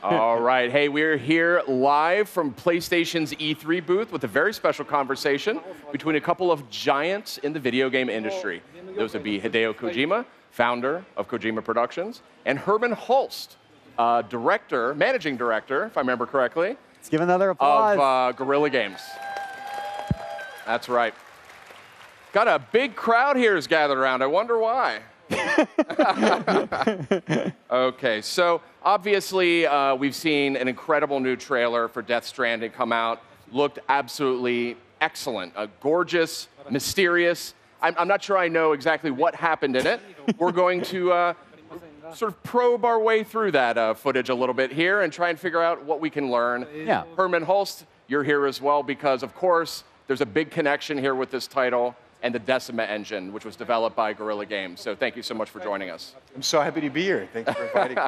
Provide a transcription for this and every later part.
All right. Hey, we're here live from PlayStation's E3 booth with a very special conversation between a couple of giants in the video game industry. Those would be Hideo Kojima, founder of Kojima Productions, and Hermen Hulst, managing director, if I remember correctly. Let's give another applause. Of Guerrilla Games. That's right. Got a big crowd here is gathered around. I wonder why. Okay, so obviously we've seen an incredible new trailer for Death Stranding come out. Looked absolutely excellent. Gorgeous, mysterious. I'm not sure I know exactly what happened in it. We're going to sort of probe our way through that footage a little bit here and try and figure out what we can learn. Yeah. Hermen Hulst, you're here as well because, of course, there's a big connection here with this title and the Decima engine, which was developed by Guerrilla Games. So thank you so much for joining us. I'm so happy to be here. Thanks for inviting me.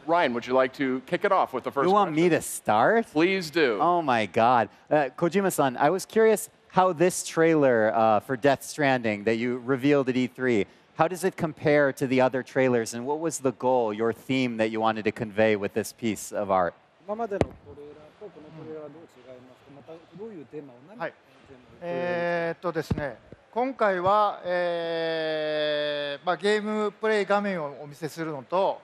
Ryan, would you like to kick it off with the first You want question? me to start? Please do. Oh my God. Kojima-san, I was curious how this trailer for Death Stranding that you revealed at E3, how does it compare to the other trailers, and what was the goal, your theme that you wanted to convey with this piece of art? 今までのトレーラーとこのトレーラーはどう違いますか、またどういうテーマを何はいですね、今回は、ゲームプレイ画面をお見せするのと、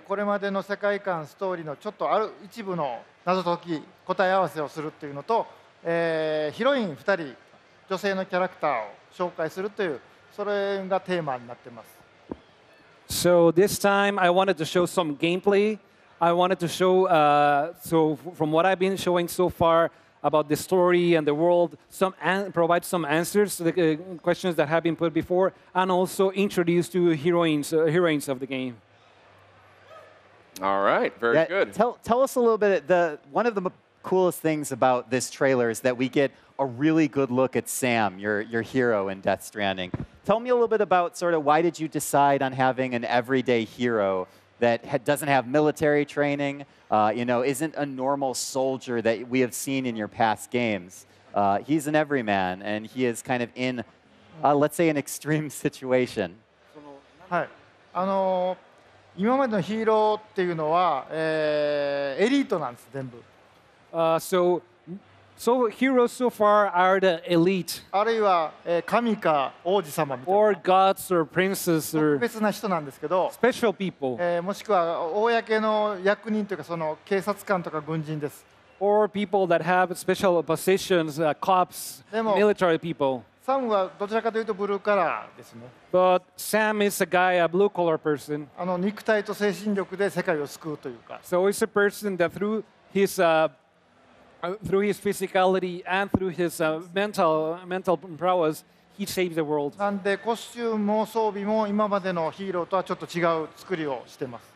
これまでの世界観、ストーリーのちょっとある一部の謎解き、答え合わせをするっていうのと、ヒロイン2人、女性のキャラクターを紹介するという、それがテーマになっています。So this time I wanted to show some gameplay. I wanted to show, so from what I've been showing so far about the story and the world, provide some answers to the questions that have been put before, and also introduce two heroines of the game. All right, very good. Tell us a little bit. One of the coolest things about this trailer is that we get a really good look at Sam, your hero in Death Stranding. Tell me a little bit about sort of why did you decide on having an everyday hero that doesn't have military training, isn't a normal soldier that we have seen in your past games. He's an everyman, and he is kind of in, let's say, an extreme situation. はい、今までのヒーローっていうのは、エリートなんです、全部。So heroes so far are the elite. あるいは、神か王子様みたいな。Or gods or princes 特 or 別な人なんですけど、special people. もしくは公の役人というかその警察官とか軍人です。Or people that have special positions, cops, でも military people. サムはどちらかというとブルーカラーですね。But Sam is a guy, a blue-collar person. 肉体と精神力で世界を救うというか。So he's a person that through his physicality and through his mental prowess, he saves the world. なんでコスチュームも装備も今までのヒーローとはちょっと違う作りをしてます。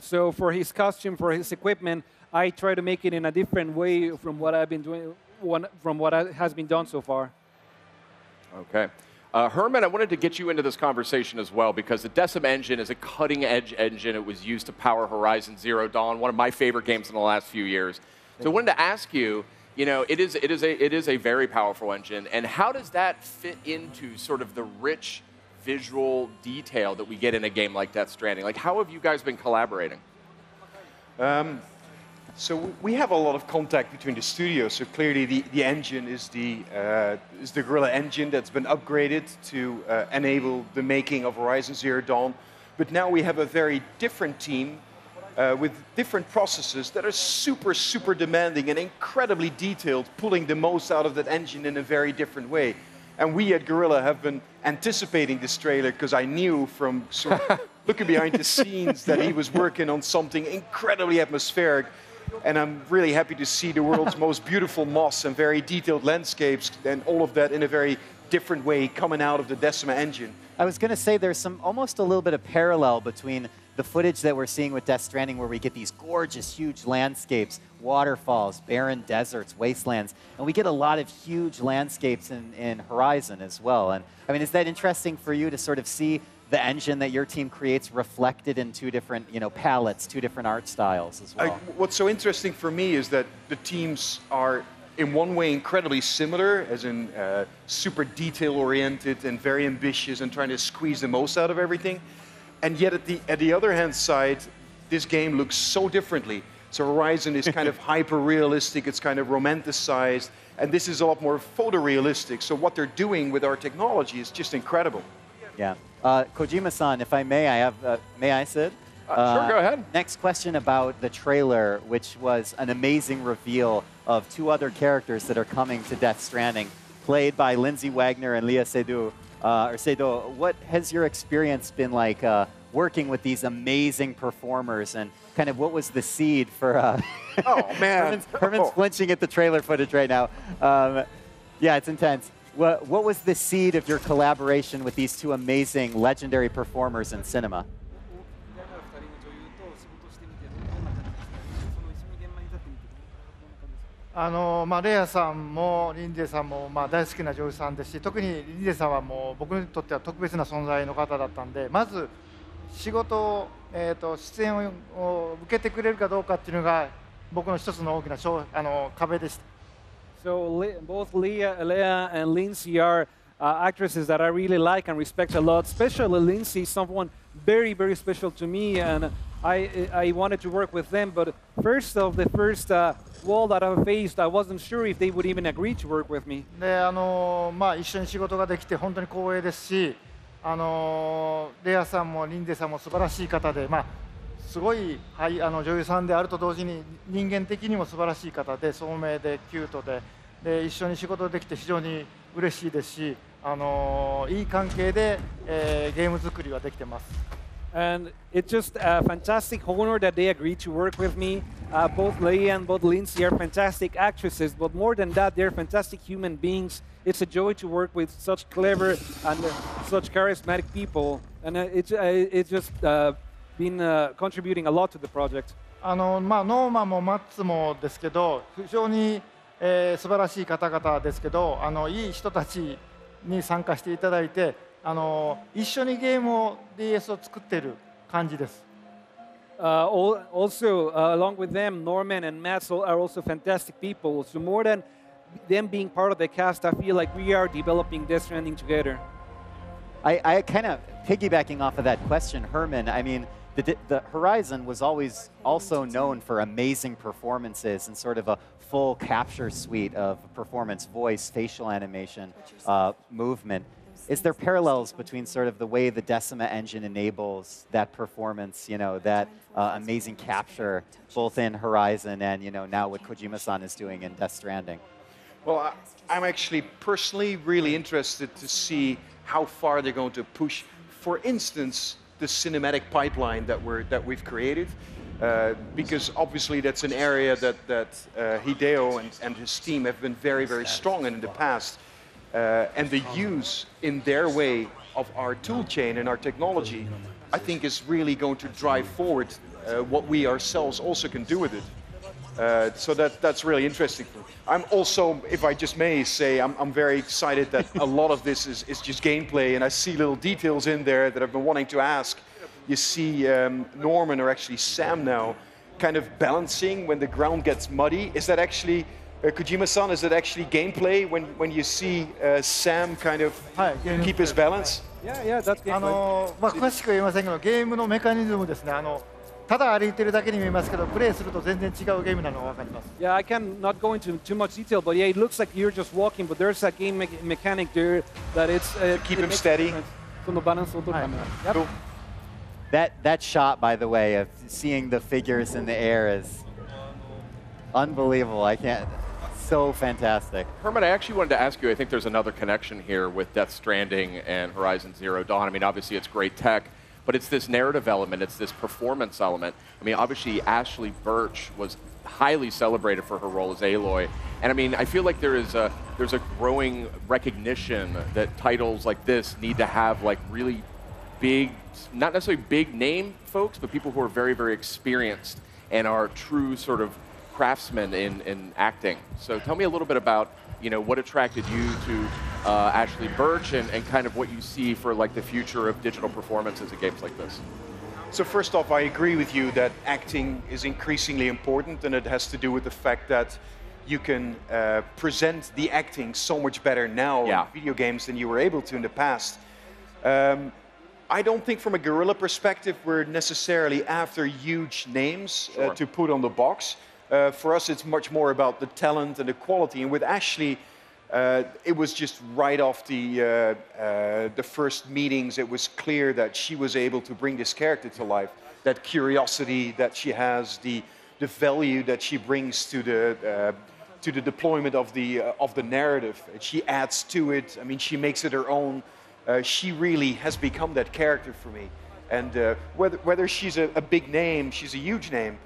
So for his costume, for his equipment, I try to make it in a different way from what I've been doing, from what has been done so far. Okay. Hermen, I wanted to get you into this conversation as well because the Decima engine is a cutting-edge engine. It was used to power Horizon Zero Dawn, one of my favorite games in the last few years. So I wanted to ask you, it is a very powerful engine, and how does that fit into sort of the rich visual detail that we get in a game like Death Stranding? Like, how have you guys been collaborating? So we have a lot of contact between the studios. So clearly, the engine is the Guerrilla engine that's been upgraded to enable the making of Horizon Zero Dawn. But now we have a very different team with different processes that are super, super demanding and incredibly detailed, pulling the most out of that engine in a very different way. And we at Guerrilla have been anticipating this trailer because I knew from sort of looking behind the scenes that he was working on something incredibly atmospheric. And I'm really happy to see the world's most beautiful moss and very detailed landscapes and all of that in a very different way coming out of the Decima engine. I was going to say there's almost a little bit of parallel between the footage that we're seeing with Death Stranding where we get these gorgeous, huge landscapes, waterfalls, barren deserts, wastelands, and we get a lot of huge landscapes in Horizon as well. And I mean, is that interesting for you to sort of see the engine that your team creates reflected in two different, palettes, two different art styles as well? What's so interesting for me is that the teams are, in one way, incredibly similar, as in super detail-oriented and very ambitious and trying to squeeze the most out of everything. And yet, at the other hand side, this game looks so differently. So Horizon is kind of hyper-realistic, it's kind of romanticized, and this is a lot more photorealistic. So what they're doing with our technology is just incredible. Yeah. Kojima-san, if I may, may I, Sid? Sure, go ahead. Next question about the trailer, which was an amazing reveal of two other characters that are coming to Death Stranding, played by Lindsay Wagner and Léa Seydoux. What has your experience been like working with these amazing performers, and kind of what was the seed for... Oh, man. Herman's flinching at the trailer footage right now. Yeah, it's intense. What was the seed of your collaboration with these two amazing, legendary performers in cinema?レイヤさんもリンデさんも大好きな女優さんですし、特にリンデさんはもう僕にとっては特別な存在の方だったんで、まず仕事を、出演を受けてくれるかどうかっていうのが僕の一つの大きな壁でした。So both Leia and Lindsay are actresses that I really like and respect a lot. Especially Lindsay, someone very, very special to me, and I wanted to work with them. But first wall that I faced, I wasn't sure if they would even agree to work with me. で一緒に仕事ができて本当に光栄ですし、レアさんもリンデさんも素晴らしい方で、すごい、女優さんであると同時に人間的にも素晴らしい方で、聡明でキュートで、一緒に仕事できて非常に嬉しいですし、いい関係で、ゲーム作りはできてます。And it's just a fantastic honor that they agreed to work with me. Both Leia and both Lindsay are fantastic actresses, but more than that, they're fantastic human beings. It's a joy to work with such clever and such charismatic people, and it's just been contributing a lot to the project. ノーマンもマッツもですけど、非常に、素晴らしい方々ですけど、いい人たちに参加していただいて、一緒にゲームを DS を作っている感じです。Also, along with them, Norman and Matt are also fantastic people. So more than them being part of the cast, I feel like we are developing Death Stranding together. I kind of piggybacking off of that question, Herman. I mean, the Horizon was always also known for amazing performances and sort of a full capture suite of performance, voice, facial animation, movement. Is there parallels between sort of the way the Decima engine enables that performance, that amazing capture, both in Horizon and, now what Kojima-san is doing in Death Stranding? Well, I'm actually personally really interested to see how far they're going to push, for instance, the cinematic pipeline that we've created, because obviously that's an area that Hideo and his team have been very, very strong in the past. And the use in their way of our tool chain and our technology, I think is really going to drive forward what we ourselves also can do with it. So that's really interesting. I'm also, if I just may say, I'm very excited that a lot of this is just gameplay, and I see little details in there that I've been wanting to ask. You see Norman, or actually Sam now, kind of balancing when the ground gets muddy. Is that actually... Kojima-san, is it actually gameplay when you see Sam kind of keep his balance? Yeah, that's gameplay. 詳しくは言いませんけど、ゲームのメカニズムですね。ただ歩いてるだけに見えますけど、プレイすると全然違うゲームなのが分かります。Yeah, I can not go into too much detail, but yeah, it looks like you're just walking, but there's a game mechanic there that it's keep him steady. そのバランスを取るため。Yep. That shot, by the way, of seeing the figures in the air is unbelievable. I can't. So fantastic. Herman, I actually wanted to ask you, I think there's another connection here with Death Stranding and Horizon Zero Dawn. I mean, obviously it's great tech, but it's this narrative element, it's this performance element. I mean, obviously Ashley Birch was highly celebrated for her role as Aloy. And I mean, I feel like there's a growing recognition that titles like this need to have like really big, not necessarily big name folks, but people who are very, very experienced and are true sort of craftsmen in acting. So tell me a little bit about, what attracted you to Ashley Birch and kind of what you see for like the future of digital performances in games like this. So first off, I agree with you that acting is increasingly important, and it has to do with the fact that you can present the acting so much better now in video games than you were able to in the past. I don't think from a Guerrilla perspective we're necessarily after huge names Sure. to put on the box. For us, it's much more about the talent and the quality. And with Ashley, it was just right off the first meetings, it was clear that she was able to bring this character to life. That curiosity that she has, the value that she brings to the deployment of the narrative. She adds to it. I mean, she makes it her own. She really has become that character for me. And whether she's a big name, she's a huge name.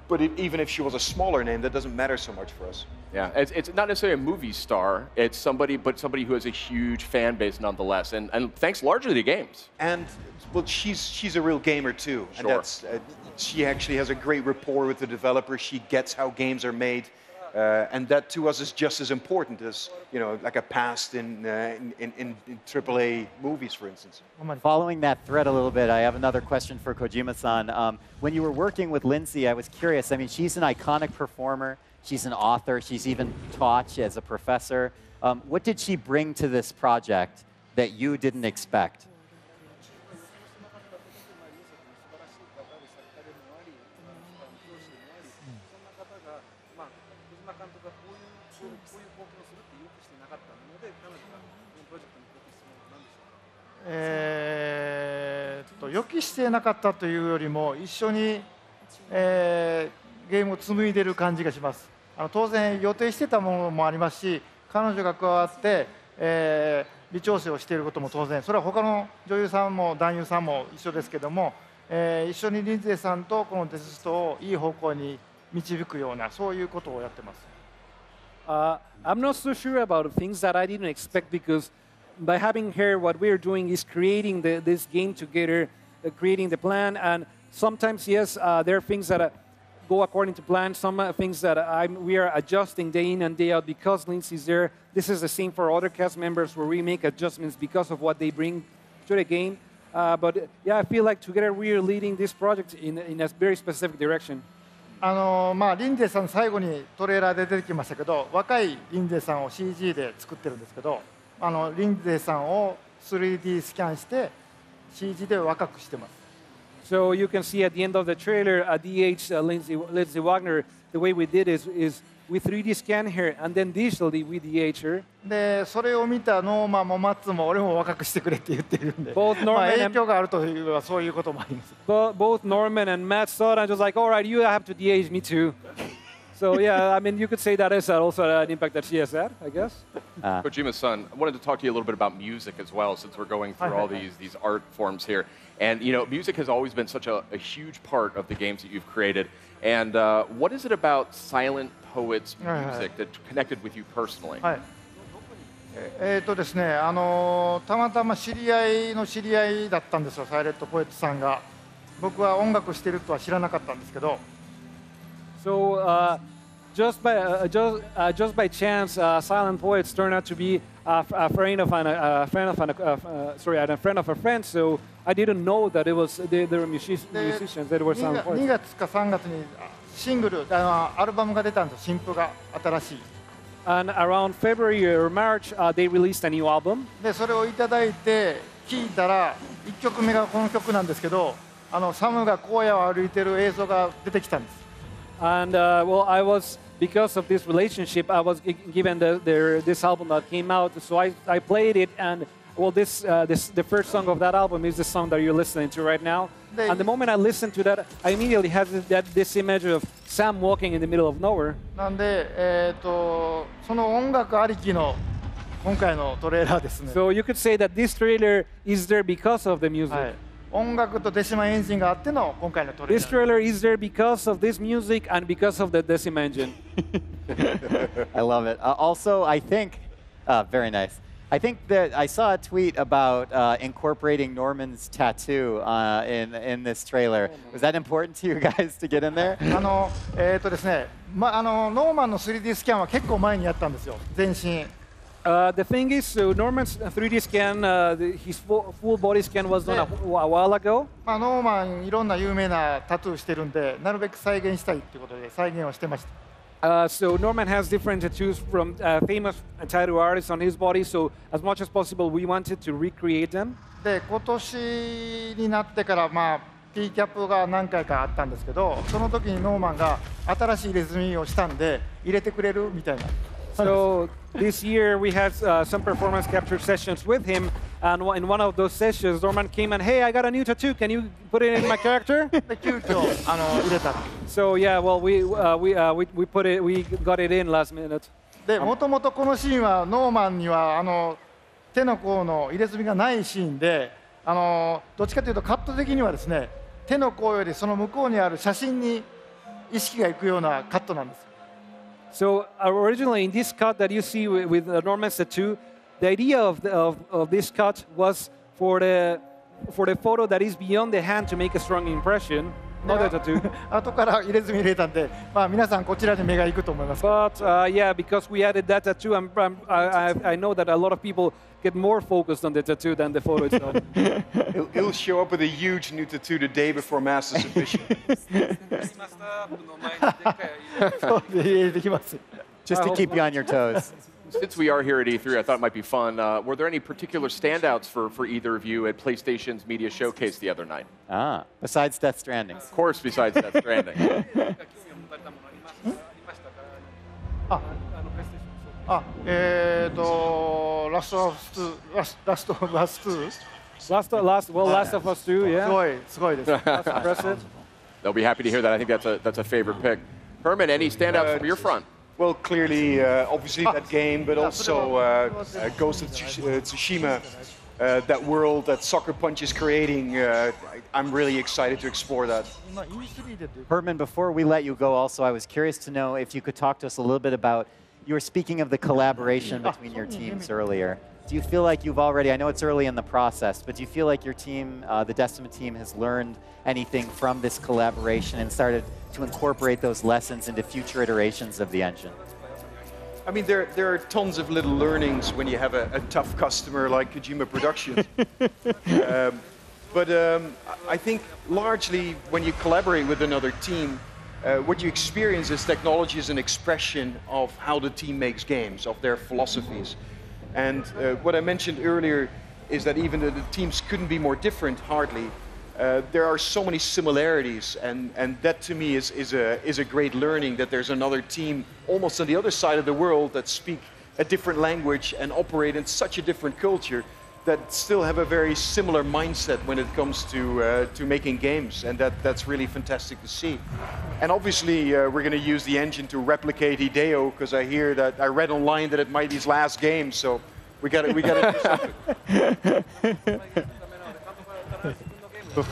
But even if she was a smaller name, that doesn't matter so much for us. Yeah, it's not necessarily a movie star. It's somebody who has a huge fan base nonetheless, and thanks largely to games. And well, she's a real gamer too, and Sure. that's she actually has a great rapport with the developer. She gets how games are made, and that to us is just as important as like a past in AAA movies, for instance. Following that thread a little bit, I have another question for Kojima-san. When you were working with Lindsay, I was curious. I mean, she's an iconic performer. She's an author. She's even taught as a professor. What did she bring to this project that you didn't expect? Eh, 予期してなかったというよりも一緒に、ゲームを紡いでいる感じがします。当然予定してたものもありますし、彼女が加わって、微調整をしていることも当然、それは他の女優さんも男優さんも一緒ですけども、一緒にリンゼーさんとこのデスストをいい方向に導くようなそういうことをやってます。I'm not so sure about things that I didn't expect because by having her, what we're doing is creating this game together, creating the plan, and sometimes, yes, there are things that go according to plan, some things that we are adjusting day in and day out because Lindsay's there. This is the same for other cast members where we make adjustments because of what they bring to the game. But yeah, I feel like together we are leading this project in a very specific direction. リンゼーさん最後にトレーラーで出てきましたけど、若いリンゼーさんを CG で作ってるんですけど、リンゼーさんを 3D スキャンして CG で若くしてます。So you can see at the end of the trailer, DH Lindsay Wagner, the way we did is we 3D scan her and then digitally we DH her. でそれを見たノーマンもマッツも俺も若くしてくれって言ってるんで、 Both Norman 影響があるというのはそういうこともあります。Both Norman and Matt saw it and just like, all right, you have to DH me too. So yeah, I mean, you could say that is also an impact that she has had, I guess. Kojima-san, I wanted to talk to you a little bit about music as well, since we're going through all these art forms here. And music has always been such a huge part of the games that you've created. And what is it about Silent Poet's music that connected with you personally? はい。ですね、たまたま知り合いの知り合いだったんですよ、サイレントポエットさんが。僕は音楽してるとは知らなかったんですけど。So just by chance, Silent Poets turned out to be a friend of a friend. So I didn't know that they were musicians. That were Silent Poets. 2月か3月にシングル、アルバムが出たんです、新譜が新しい。And around February or March, they released a new album. でそれをいただいて聴いたら1曲目がこの曲なんですけど、サムが荒野を歩いてる映像が出てきたんです。And because of this relationship, I was given this album that came out. So I played it, and the first song of that album is the song that you're listening to right now. And the moment I listened to that, I immediately had this image of Sam walking in the middle of nowhere. なんで、その音楽ありきの今回のトレーラーですね。 So you could say that this trailer is there because of the music. はい、音楽とデシマエンジンがあっての今回のトレー This ラー。 trailer is there because of this music and because of the Decima engine. I love it. Also, I think, very nice. I think that I saw a tweet about incorporating Norman's tattoo in this trailer. Was that important to you guys to get in there? ですね、ノーマンの 3D スキャンは結構前にやったんですよ、全身。The thing is, so Norman's 3D scan, his full body scan was done a while ago. ノーマンいろんな有名なタトゥーしてるんで、なるべく再現したいっていうことで再現をしてました。So Norman has different tattoos from famous tattoo artists on his body. So as much as possible, we wanted to recreate them. で今年になってからP キャップが何回かあったんですけど、その時にノーマンが新しい入れ墨をしたんで入れてくれるみたいな。So this year we had some performance capture sessions with him, and in one of those sessions, Norman came and, hey, I got a new tattoo. Can you put it in my character? で急遽入れた。So yeah, well we got it in last minute. でもともとこのシーンはノーマンには手の甲の入れ墨がないシーンで、どっちかというとカット的にはですね、手の甲よりその向こうにある写真に意識がいくようなカットなんです。So originally in this cut that you see with Norman's tattoo, the idea of this cut was for the photo that is beyond the hand to make a strong impression, not the tattoo. 後から入れ墨入れたんで、皆さんこちらに目がいくと思います。But yeah, because we added that tattoo, I know that a lot of people get more focused on the tattoo than the photo itself. He'll show up with a huge new tattoo the day before Masters of Fishing. そうで入れてきます。 Just to keep you on your toes. Since we are here at E3, I thought it might be fun. Were there any particular standouts for either of you at PlayStation's Media Showcase the other night? Besides Death Stranding. Of course, besides Death Stranding. ラストオブアス2 Last of Us 2, yeah. すごいです。 Impressive. They'll be happy to hear that. I think that's a favorite pick. Herman, any standouts from your front? Well, clearly, obviously that game, but also Ghost of Tsushima, that world that Sucker Punch is creating. I'm really excited to explore that. Herman, before we let you go, also, I was curious to know if you could talk to us a little bit about, you were speaking of the collaboration between your teams earlier. Do you feel like you've already, I know it's early in the process, but do you feel like your team, the Decima team, has learned anything from this collaboration and started to incorporate those lessons into future iterations of the engine? I mean, there are tons of little learnings when you have a tough customer like Kojima Productions. But I think largely when you collaborate with another team, what you experience is technology is an expression of how the team makes games, of their philosophies. And what I mentioned earlier is that even though the teams couldn't be more different, hardly, there are so many similarities, and that to me is a great learning, that there's another team almost on the other side of the world that speak a different language and operate in such a different culture that still have a very similar mindset when it comes to making games, and that's really fantastic to see. And obviously we're going to use the engine to replicate Hideo, because I read online that it might be his last game, so we got to do something. I'm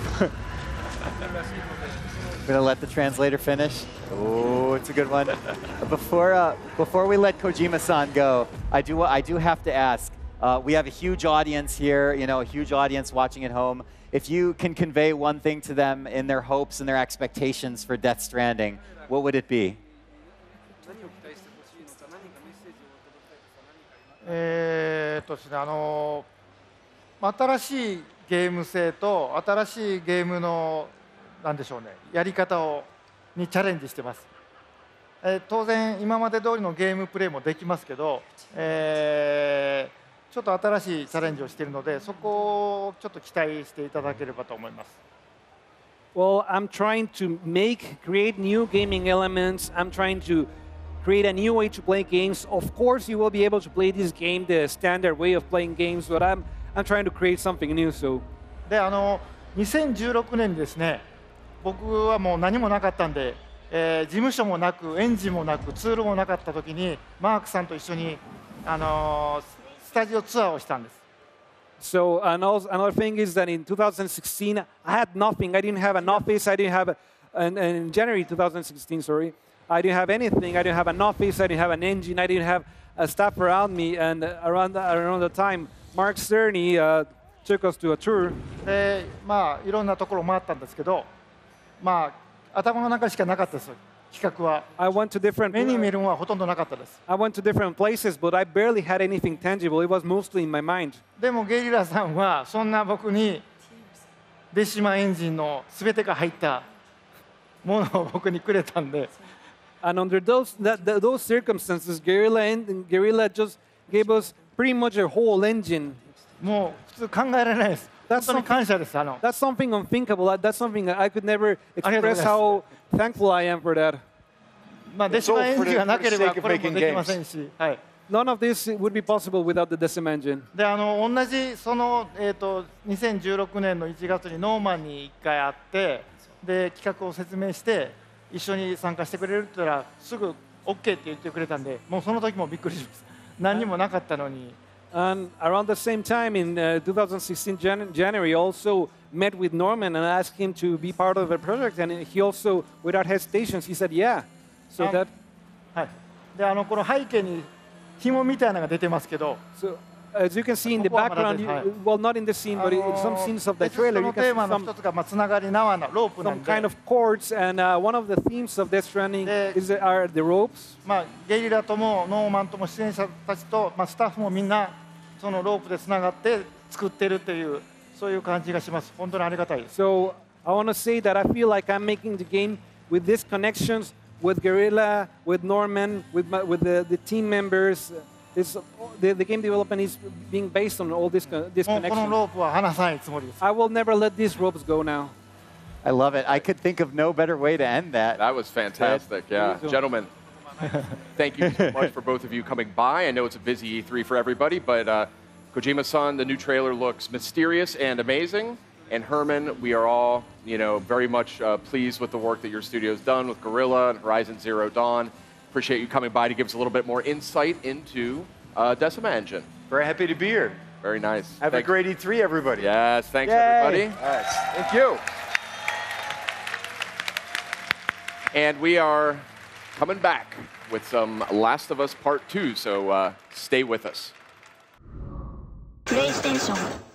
going to let the translator finish. Oh, it's a good one. Before we let Kojima-san go, I do have to ask. We have a huge audience here, a huge audience watching at home. If you can convey one thing to them in their hopes and their expectations for Death Stranding, what would it be? 新しいゲーム性と新しいゲームのなんでしょうね、やり方にチャレンジしてます。当然今まで通りのゲームプレイもできますけど、ちょっと新しいチャレンジをしているので、そこをちょっと期待していただければと思います。Well, I'm trying to create new gaming elements. I'm trying to create a new way to play games. Of course, you will be able to play this game the standard way of playing games, but I'm trying to create something new. So. で、2016年にですね、僕はもう何もなかったんで、事務所もなくエンジンもなくツールもなかった時にマークさんと一緒にスタジオツアーをしたんです。So another thing is that in 2016 I had nothing. I didn't have an office. I didn't have in January 2016. Sorry, I didn't have anything. I didn't have an office. I didn't have an engine. I didn't have a staff around me. And around the time, Mark Cerny took us to a tour. で、いろんなところ回ったんですけど、頭の中しかなかったです。企画は。I went to different. 目に見るのはほとんどなかったです。I went to different places, but I barely had anything tangible. It was mostly in my mind. でもゲリラさんはそんな僕にデシマエンジンのすべてが入ったものを僕にくれたんで。And under those circumstances, Guerrilla just gave us pretty much a whole engine. もう普通考えられないです。本 That's 当に something, 感謝です。 that's something unthinkable. That's something I could never ありがとうござ express います。 how thankful I am for that. まあ、デシマエンジンがなければこれもできませんし、はい、 None of this would be possible without the Decim engine. で同じその、2016年の1月にノーマンに1回会ってで企画を説明して一緒に参加してくれるって言ったらすぐ OK って言ってくれたんでもうその時もびっくりします。何にもなかったのに。 And around the same time in 2016 January, also met with Norman and asked him to be part of the project. And he also, without hesitations, he said, yeah. So that, はい、でこの背景に紐みたいなのが出てますけど、 so as you can see in the ここはまだ background, です。はい well, not in the scene, but in some scenes of the テキスト trailer, の you テ can ーマ see の some, 一つがつながり縄のロープなん some で、 kind of chords. And one of the themes of Death Stranding are the ropes. まあ、ゲリラともノーマンとも出演者たちと、まあ、スタッフもみんなそのロープでつながって作ってるっていうそういう感じがします。本当にありがたいです。 So I want to say that I feel like I'm making the game with these connections with Guerrilla, with Norman, with the team members. The game development is being based on all this もうこの connections. ロープは離さないつもりです。 I will never let these ropes go now. I love it. I could think of no better way to end that. That was fantastic. Yeah. Gentlemen, thank you so much for both of you coming by. I know it's a busy E3 for everybody, but Kojima-san, the new trailer looks mysterious and amazing. And Herman, we are all, very much pleased with the work that your studio's done with Guerrilla and Horizon Zero Dawn. Appreciate you coming by to give us a little bit more insight into Decima Engine. Very happy to be here. Very nice. Have a great E3, everybody. Yes, thanks Yay. everybody. All right. Thank you. And we are coming back with some Last of Us Part 2, so stay with us. プレイステーション